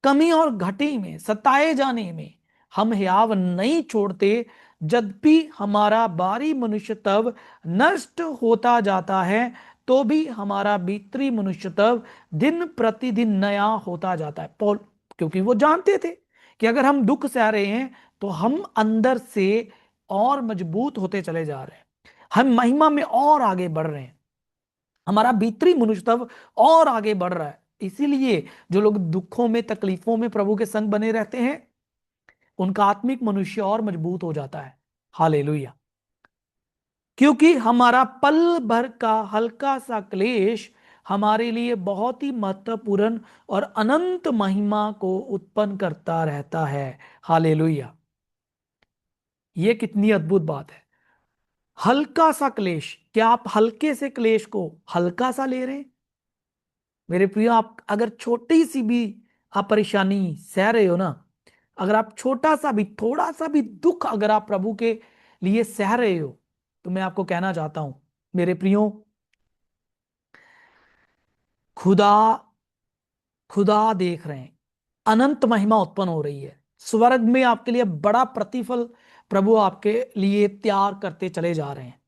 कमी और घटी में, सताए जाने में हम हियाव नहीं छोड़ते। जब भी हमारा बाहरी मनुष्य तब नष्ट होता जाता है, तो भी हमारा भीतरी मनुष्य तब दिन प्रतिदिन नया होता जाता है। पौल, क्योंकि वो जानते थे कि अगर हम दुख सह रहे हैं तो हम अंदर से और मजबूत होते चले जा रहे हैं, हम महिमा में और आगे बढ़ रहे हैं, हमारा भीतरी मनुष्य तब और आगे बढ़ रहा है। इसीलिए जो लोग दुखों में, तकलीफों में प्रभु के संग बने रहते हैं, उनका आत्मिक मनुष्य और मजबूत हो जाता है। हालेलुया। क्योंकि हमारा पल भर का हल्का सा क्लेश हमारे लिए बहुत ही महत्वपूर्ण और अनंत महिमा को उत्पन्न करता रहता है। हालेलुया। यह कितनी अद्भुत बात है। हल्का सा क्लेश, क्या आप हल्के से क्लेश को हल्का सा ले रहे हैं? मेरे प्रियो, आप अगर छोटी सी भी आप परेशानी सह रहे हो ना, अगर आप छोटा सा भी, थोड़ा सा भी दुख अगर आप प्रभु के लिए सह रहे हो, तो मैं आपको कहना चाहता हूं मेरे प्रियो, खुदा खुदा देख रहे हैं, अनंत महिमा उत्पन्न हो रही है। स्वर्ग में आपके लिए बड़ा प्रतिफल प्रभु आपके लिए तैयार करते चले जा रहे हैं।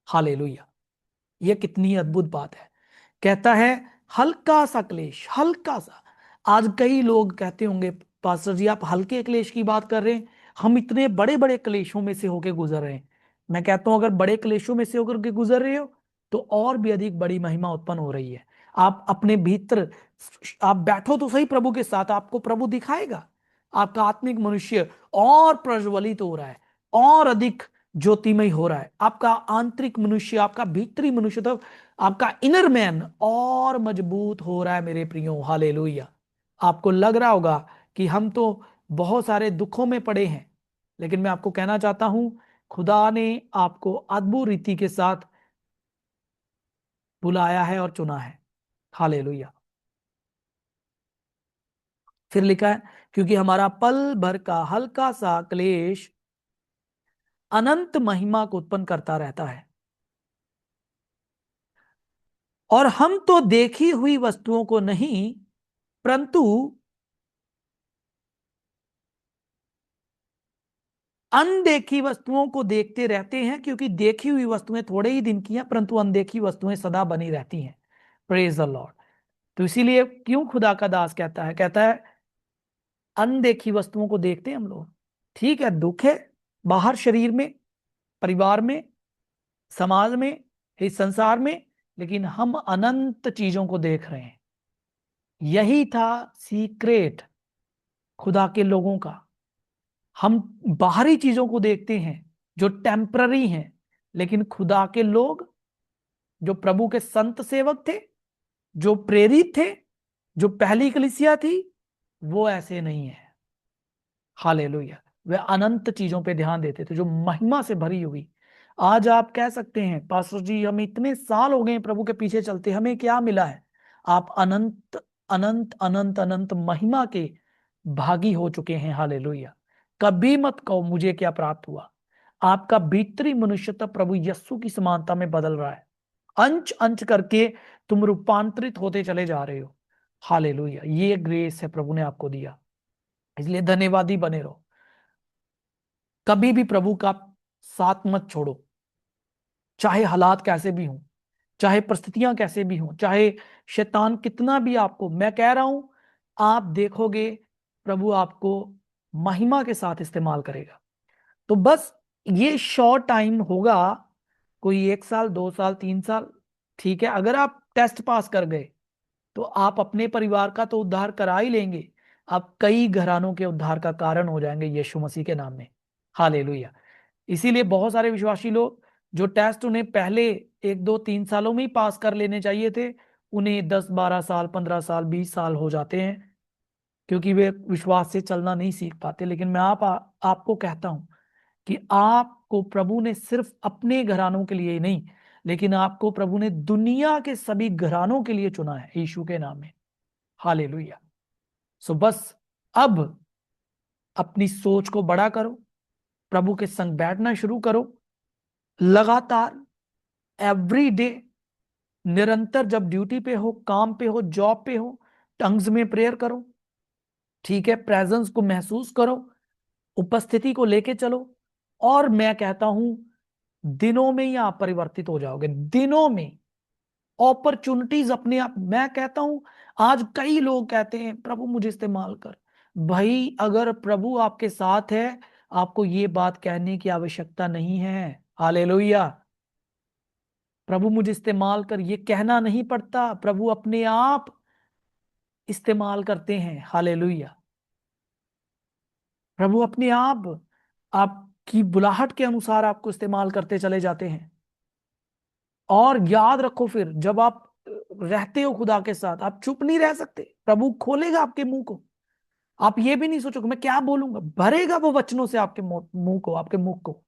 हालेलुया। यह कितनी अद्भुत बात है। कहता है हल्का सा क्लेश, हल्का सा। आज कई लोग कहते होंगे पास्टर जी आप हल्के क्लेश की बात कर रहे हैं, हम इतने बड़े बड़े क्लेशों में से होके गुजर रहे हैं। मैं कहता हूं अगर बड़े क्लेशों में से होकर के गुजर रहे हो तो और भी अधिक बड़ी महिमा उत्पन्न हो रही है। आप अपने भीतर, आप बैठो तो सही प्रभु के साथ, आपको प्रभु दिखाएगा। आपका आत्मिक मनुष्य और प्रज्वलित हो रहा है, और अधिक ज्योतिमय हो रहा है। आपका आंतरिक मनुष्य, आपका भीतरी मनुष्य, तो आपका इनर मैन और मजबूत हो रहा है मेरे प्रियो। हालेलुया। आपको लग रहा होगा कि हम तो बहुत सारे दुखों में पड़े हैं, लेकिन मैं आपको कहना चाहता हूं खुदा ने आपको अद्भुत रीति के साथ बुलाया है और चुना है। हालेलुया। फिर लिखा है क्योंकि हमारा पल भर का हल्का सा क्लेश अनंत महिमा को उत्पन्न करता रहता है। और हम तो देखी हुई वस्तुओं को नहीं, परंतु अनदेखी वस्तुओं को देखते रहते हैं, क्योंकि देखी हुई वस्तुएं थोड़े ही दिन की हैं, परंतु अनदेखी वस्तुएं सदा बनी रहती हैं। Praise the Lord. तो इसीलिए क्यों खुदा का दास कहता है अनदेखी वस्तुओं को देखते हैं हम लोग। ठीक है, दुख है बाहर, शरीर में, परिवार में, समाज में, इस संसार में, लेकिन हम अनंत चीजों को देख रहे हैं। यही था सीक्रेट खुदा के लोगों का। हम बाहरी चीजों को देखते हैं जो टेम्पररी हैं, लेकिन खुदा के लोग, जो प्रभु के संत सेवक थे, जो प्रेरित थे, जो पहली कलीसिया थी, वो ऐसे नहीं है। हालेलुया। वे अनंत चीजों पे ध्यान देते थे जो महिमा से भरी हुई। आज आप कह सकते हैं पास्टर जी हम इतने साल हो गए प्रभु के पीछे चलते, हमें क्या मिला है? आप अनंत अनंत अनंत अनंत महिमा के भागी हो चुके हैं। हालेलुया। कभी मत कहो मुझे क्या प्राप्त हुआ। आपका भीतरी मनुष्यता प्रभु यस्सु की समानता में बदल रहा है। अंश अंश करके तुम रूपांतरित होते चले जा रहे हो। हालेलुया। ये ग्रेस है प्रभु ने आपको दिया, इसलिए धन्यवादी बने रहो। कभी भी प्रभु का साथ मत छोड़ो, चाहे हालात कैसे भी हों, चाहे परिस्थितियां कैसे भी हों, चाहे शैतान कितना भी आपको, मैं कह रहा हूं आप देखोगे प्रभु आपको महिमा के साथ इस्तेमाल करेगा। तो बस ये शॉर्ट टाइम होगा, कोई 1 साल 2 साल 3 साल, ठीक है। अगर आप टेस्ट पास कर गए तो आप अपने परिवार का तो उद्धार करा ही लेंगे, आप कई घरानों के उद्धार का कारण हो जाएंगे यीशु मसीह के नाम में। हालेलुया। इसीलिए बहुत सारे विश्वासी लोग जो टेस्ट उन्हें पहले 1 2 3 सालों में ही पास कर लेने चाहिए थे, उन्हें 10 12 साल 15 साल 20 साल हो जाते हैं, क्योंकि वे विश्वास से चलना नहीं सीख पाते। लेकिन मैं आपको कहता हूं कि आपको प्रभु ने सिर्फ अपने घरानों के लिए ही नहीं, लेकिन आपको प्रभु ने दुनिया के सभी घरानों के लिए चुना है यीशु के नाम में। हालेलुया। सो बस अब अपनी सोच को बड़ा करो, प्रभु के संग बैठना शुरू करो, लगातार एवरी डे, निरंतर, जब ड्यूटी पे हो, काम पे हो, जॉब पे हो, टंग्स में प्रेयर करो, ठीक है। प्रेजेंस को महसूस करो, उपस्थिति को लेके चलो, और मैं कहता हूं दिनों में ही आप परिवर्तित हो जाओगे। दिनों में अपॉर्चुनिटीज अपने आप, मैं कहता हूं आज कई लोग कहते हैं प्रभु मुझे इस्तेमाल कर। भाई अगर प्रभु आपके साथ है, आपको ये बात कहने की आवश्यकता नहीं है। हालेलुया। प्रभु मुझे इस्तेमाल कर ये कहना नहीं पड़ता, प्रभु अपने आप इस्तेमाल करते हैं। हालेलुया। प्रभु अपने आप आपकी बुलाहट के अनुसार आपको इस्तेमाल करते चले जाते हैं। और याद रखो, फिर जब आप रहते हो खुदा के साथ, आप चुप नहीं रह सकते, प्रभु खोलेगा आपके मुंह को। आप ये भी नहीं सोचोगे मैं क्या बोलूंगा, भरेगा वो वचनों से आपके मुंह को, आपके मुख को।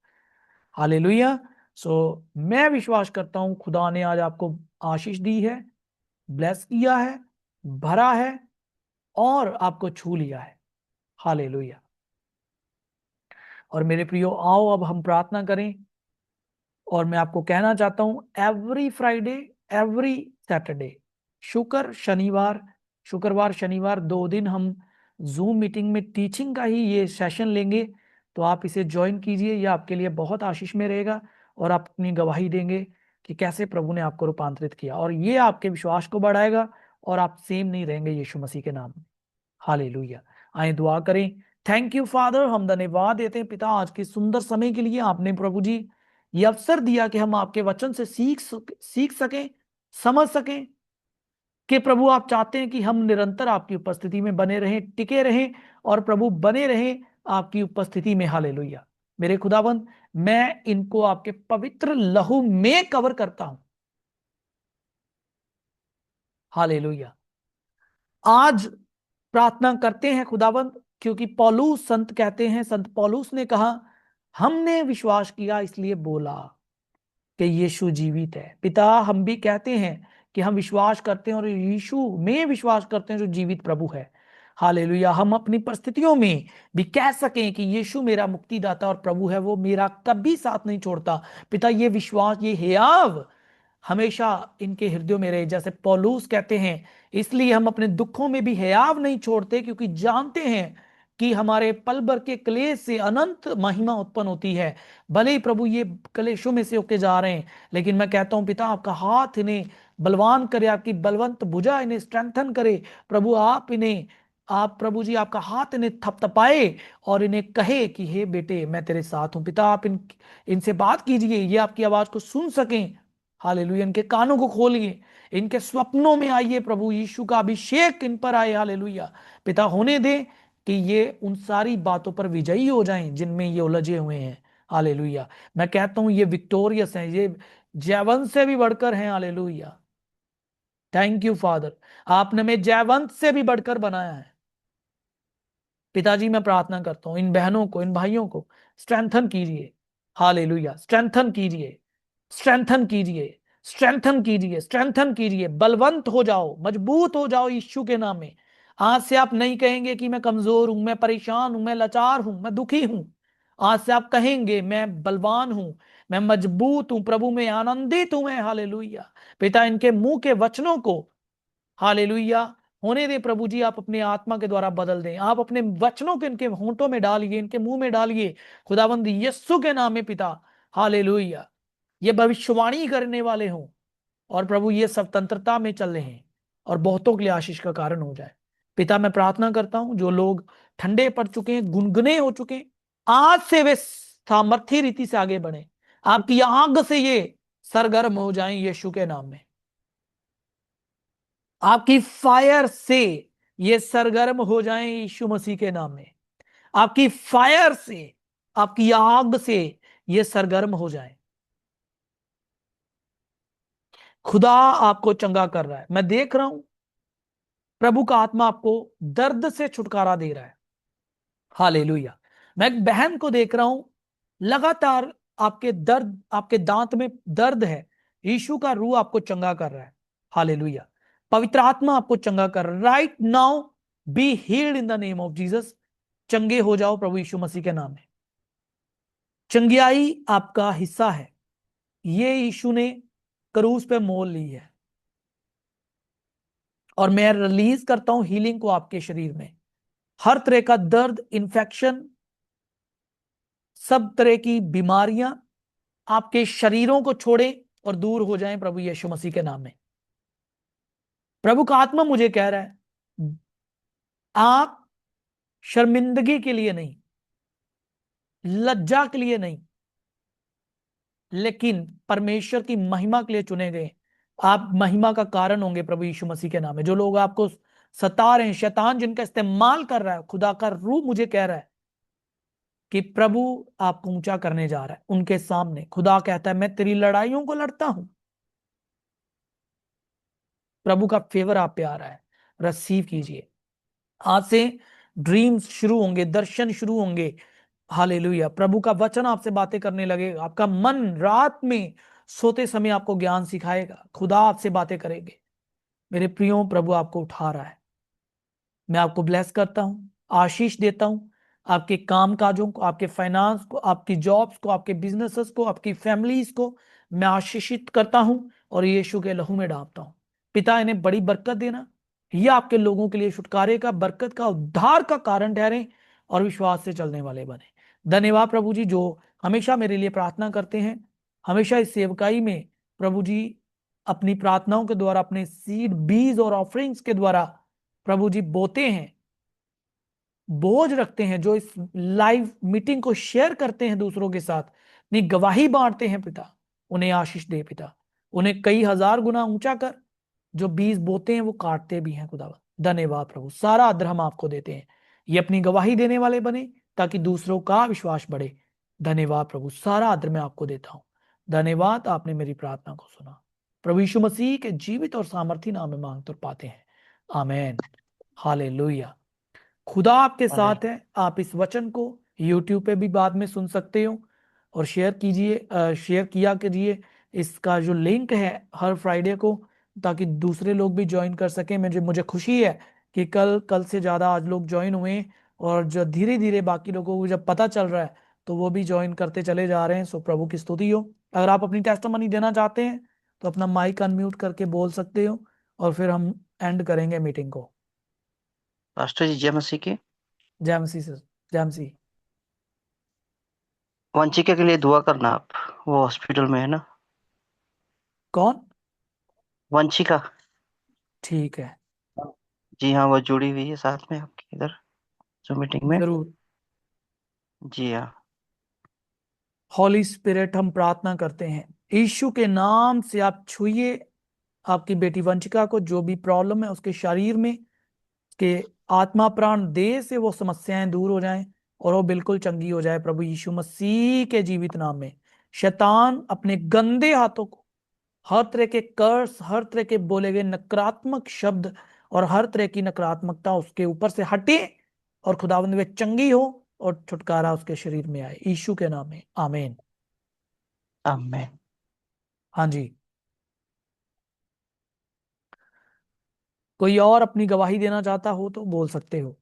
हालेलुया। सो मैं विश्वास करता हूं खुदा ने आज आपको आशीष दी है, ब्लेस किया है, भरा है, और आपको छू लिया है। हालेलुया। और मेरे प्रियो, आओ अब हम प्रार्थना करें। और मैं आपको कहना चाहता हूं एवरी फ्राइडे, एवरी सैटरडे, शुक्रवार शनिवार 2 दिन हम जूम मीटिंग में टीचिंग का ही ये सेशन लेंगे। तो आप इसे ज्वाइन कीजिए, ये आपके लिए बहुत आशीष में रहेगा, और आप अपनी गवाही देंगे कि कैसे प्रभु ने आपको रूपांतरित किया, और ये आपके विश्वास को बढ़ाएगा, और आप सेम नहीं रहेंगे यीशु मसीह के नाम में। हालेलुया। आए दुआ करें। थैंक यू फादर, हम धन्यवाद देते हैं पिता आज के सुंदर समय के लिए। आपने प्रभु जी ये अवसर दिया कि हम आपके वचन से सीख सकें, समझ सकें कि प्रभु आप चाहते हैं कि हम निरंतर आपकी उपस्थिति में बने रहें, टिके रहें, और प्रभु बने रहें आपकी उपस्थिति में। हालेलुया। मेरे खुदावंद, मैं इनको आपके पवित्र लहू में कवर करता हूं। हालेलुया। आज प्रार्थना करते हैं खुदावंद, क्योंकि पौलुस संत कहते हैं, संत पौलुस ने कहा हमने विश्वास किया इसलिए बोला कि यीशु जीवित है। पिता, हम भी कहते हैं कि हम विश्वास करते हैं और यीशु में विश्वास करते हैं जो जीवित प्रभु है। हालेलुया। हम अपनी परिस्थितियों में भी कह सकें कि यीशु मेरा मुक्तिदाता और प्रभु है, वो मेरा कभी साथ नहीं छोड़ता। पिता, ये विश्वास, ये हियाव हमेशा इनके हृदयों में रहे, जैसे पौलुस कहते हैं। इसलिए हम अपने दुखों में भी हियाव नहीं छोड़ते, क्योंकि जानते हैं कि हमारे पल भर के क्लेश से अनंत महिमा उत्पन्न होती है। भले ही प्रभु ये क्लेशों में से होके जा रहे हैं, लेकिन मैं कहता हूं पिता, आपका हाथ इन्हें बलवान करे, आपकी बलवंत भुजा इन्हें स्ट्रेंथन करे। प्रभु आप प्रभु जी आपका हाथ इन्हें थपथपाए, और इन्हें कहे कि हे बेटे मैं तेरे साथ हूं। पिता, आप इनसे बात कीजिए, ये आपकी आवाज को सुन सकें। हालेलुया। इनके कानों को खोलिए, इनके स्वप्नों में आइए, प्रभु यीशु का अभिषेक इन पर आए। हालेलुया। पिता, होने दे कि ये उन सारी बातों पर विजयी हो जाएं जिनमें ये उलझे हुए हैं। हालेलुया। मैं कहता हूं ये विक्टोरियस हैं, ये जयवंत से भी बढ़कर हैं। हालेलुया। थैंक यू फादर, आपने हमें जयवंत से भी बढ़कर बनाया है। पिताजी, मैं प्रार्थना करता हूं इन बहनों को, इन भाइयों को स्ट्रेंथन कीजिए। हालेलुया। स्ट्रेंथन कीजिए, स्ट्रेंथन कीजिए, स्ट्रेंथन कीजिए, स्ट्रेंथन कीजिए। बलवंत हो जाओ, मजबूत हो जाओ यीशु के नाम में। आज से आप नहीं कहेंगे कि मैं कमजोर हूं, मैं परेशान हूं, मैं लाचार हूं, मैं दुखी हूं। आज से आप कहेंगे मैं बलवान हूं, मैं मजबूत हूं, प्रभु में आनंदित हूं मैं। हालेलुया। पिता, इनके मुंह के वचनों को, हालेलुया, होने दे प्रभु जी, आप अपने आत्मा के द्वारा बदल दें। आप अपने वचनों के इनके होंठों में डालिए, इनके मुंह में डालिए, खुदावंद यीशु के नाम में पिता। हालेलुया। ये भविष्यवाणी करने वाले हों, और प्रभु ये स्वतंत्रता में चल रहे हैं, और बहुतों के लिए आशीष का कारण हो जाए। पिता, मैं प्रार्थना करता हूं जो लोग ठंडे पड़ चुके हैं, गुनगुने हो चुके हैं, आज से वे सामर्थ्य रीति से आगे बढ़े, आपकी आग से ये सरगर्म हो जाएं यीशु के नाम में। आपकी फायर से ये सरगर्म हो जाएं यीशु मसीह के नाम में। आपकी फायर से, आपकी आग से ये सरगर्म हो जाएं। खुदा आपको चंगा कर रहा है। मैं देख रहा हूं प्रभु का आत्मा आपको दर्द से छुटकारा दे रहा है। हालेलुया। मैं एक बहन को देख रहा हूं, लगातार आपके दर्द, आपके दांत में दर्द है, यीशु का रूह आपको चंगा कर रहा है। हालेलुया। पवित्र आत्मा आपको चंगा कर रहा है। Right now be healed in the name of Jesus. चंगे हो जाओ प्रभु यीशु मसीह के नाम में। चंगियाई आपका हिस्सा है, ये यीशु ने क्रूस पे मोल ली है। और मैं रिलीज करता हूं हीलिंग को आपके शरीर में। हर तरह का दर्द, इन्फेक्शन, सब तरह की बीमारियां आपके शरीरों को छोड़े और दूर हो जाएं प्रभु यीशु मसीह के नाम में। प्रभु का आत्मा मुझे कह रहा है, आप शर्मिंदगी के लिए नहीं, लज्जा के लिए नहीं, लेकिन परमेश्वर की महिमा के लिए चुने गए। आप महिमा का कारण होंगे प्रभु यीशु मसीह के नाम में। जो लोग आपको सता रहे हैं, शैतान जिनका इस्तेमाल कर रहा है, खुदा का रूह मुझे कह रहा है कि प्रभु आपको ऊंचा करने जा रहा है उनके सामने। खुदा कहता है मैं तेरी लड़ाइयों को लड़ता हूं। प्रभु का फेवर आप पे आ रहा है, रिसीव कीजिए। आज से ड्रीम्स शुरू होंगे, दर्शन शुरू होंगे। हालेलुया। प्रभु का वचन आपसे बातें करने लगेगा। आपका मन रात में सोते समय आपको ज्ञान सिखाएगा। खुदा आपसे बातें करेंगे। मेरे प्रियो, प्रभु आपको उठा रहा है। मैं आपको ब्लेस करता हूं, आशीष देता हूं। आपके काम काजों को, आपके फाइनेंस को, आपकी जॉब्स को, आपके बिजनेसेस को, आपकी फैमिलीज को मैं आशीषित करता हूं और यीशु के लहू में डालता हूं। पिता, इन्हें बड़ी बरकत देना। ये आपके लोगों के लिए छुटकारे का, बरकत का, उद्धार का कारण ठहरे और विश्वास से चलने वाले बने। धन्यवाद प्रभु जी, जो हमेशा मेरे लिए प्रार्थना करते हैं। हमेशा इस सेवकाई में प्रभु जी अपनी प्रार्थनाओं के द्वारा, अपने सीड, बीज और ऑफरिंग्स के द्वारा प्रभु जी बोते हैं, बोझ रखते हैं। जो इस लाइव मीटिंग को शेयर करते हैं दूसरों के साथ, अपनी गवाही बांटते हैं पिता, उन्हें आशीष दे पिता। उन्हें कई हजार गुना ऊंचा कर। जो बीज बोते हैं वो काटते भी हैं खुदा। धन्यवाद प्रभु, सारा आदर हम आपको देते हैं। ये अपनी गवाही देने वाले बने ताकि दूसरों का विश्वास बढ़े। धन्यवाद प्रभु, सारा आदर मैं आपको देता हूं। धन्यवाद, आपने मेरी प्रार्थना को सुना। प्रभु यीशु मसीह के जीवित और सामर्थी नाम में मांगते और पाते हैं, आमेन। हालेलुया। खुदा आपके अरे साथ है। आप इस वचन को YouTube पे भी बाद में सुन सकते हो और शेयर कीजिए, शेयर किया कीजिए इसका जो लिंक है हर फ्राइडे को, ताकि दूसरे लोग भी ज्वाइन कर सकें। मुझे मुझे खुशी है कि कल कल से ज़्यादा आज लोग ज्वाइन हुए हैं, और जो धीरे धीरे बाकी लोगों को जब पता चल रहा है तो वो भी ज्वाइन करते चले जा रहे हैं। सो प्रभु की स्तुति हो। अगर आप अपनी टेस्टिमनी देना चाहते हैं तो अपना माइक अनम्यूट करके बोल सकते हो, और फिर हम एंड करेंगे मीटिंग को। पास्टर जी, जय मसीह की। जय मसीह सर, जय मसीह। वंचिका के लिए दुआ करना आप, वो हॉस्पिटल में है ना। कौन? वंशिका। ठीक है, जी हाँ, वो जुड़ी हुई है साथ में आपके इधर जो मीटिंग में। जरूर। जी हाँ। हॉली स्पिरिट, हम प्रार्थना करते हैं यीशु के नाम से, आप छुइए आपकी बेटी वंचिका को। जो भी प्रॉब्लम है उसके शरीर में, के आत्मा प्राण देह से वो समस्याएं दूर हो जाएं और वो बिल्कुल चंगी हो जाए प्रभु यीशु मसीह के जीवित नाम में। शैतान अपने गंदे हाथों को, हर तरह के कर्स, हर तरह के बोले गए नकारात्मक शब्द और हर तरह की नकारात्मकता उसके ऊपर से हटे, और खुदावंद वे चंगी हो और छुटकारा उसके शरीर में आए यीशु के नाम में, आमीन। आमेन। हाँ जी। कोई और अपनी गवाही देना चाहता हो तो बोल सकते हो।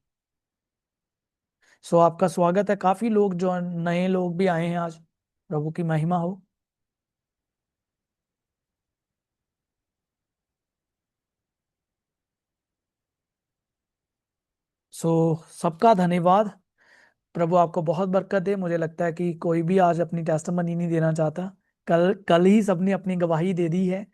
सो आपका स्वागत है। काफी लोग, जो नए लोग भी आए हैं आज, प्रभु की महिमा हो। सो सबका धन्यवाद। प्रभु आपको बहुत बरकत दे। मुझे लगता है कि कोई भी आज अपनी टेस्टिमनी नहीं देना चाहता। कल कल ही सबने अपनी गवाही दे दी है।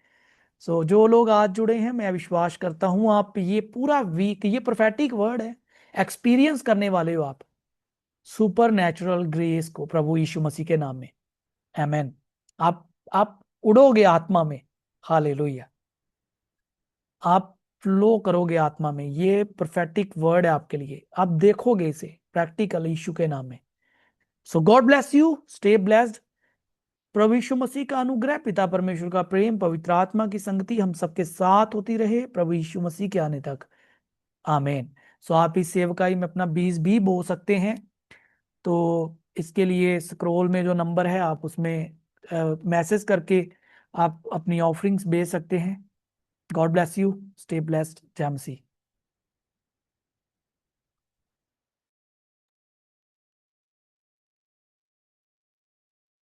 सो जो लोग आज जुड़े हैं, मैं विश्वास करता हूं आप ये पूरा वीक, ये प्रोफेटिक वर्ड है, एक्सपीरियंस करने वाले हो आप। सुपर नेचुरल ग्रेस को प्रभु यीशु मसीह के नाम में। आमेन। आप उड़ोगे आत्मा में। हालेलुया। आप फ्लो करोगे आत्मा में। ये प्रोफेटिक वर्ड है आपके लिए, आप देखोगे इसे प्रैक्टिकल यीशु के नाम में। So God bless you, stay blessed. प्रभु यीशु मसीह का अनुग्रह, पिता परमेश्वर का प्रेम, पवित्र आत्मा की संगति हम सबके साथ होती रहे प्रभु यीशु मसीह के आने तक। आमीन। सो आप इस सेवकाई में अपना बीज भी बो सकते हैं। तो इसके लिए स्क्रॉल में जो नंबर है आप उसमें मैसेज करके आप अपनी ऑफरिंग्स भेज सकते हैं। God bless you, stay blessed. जय मसीह।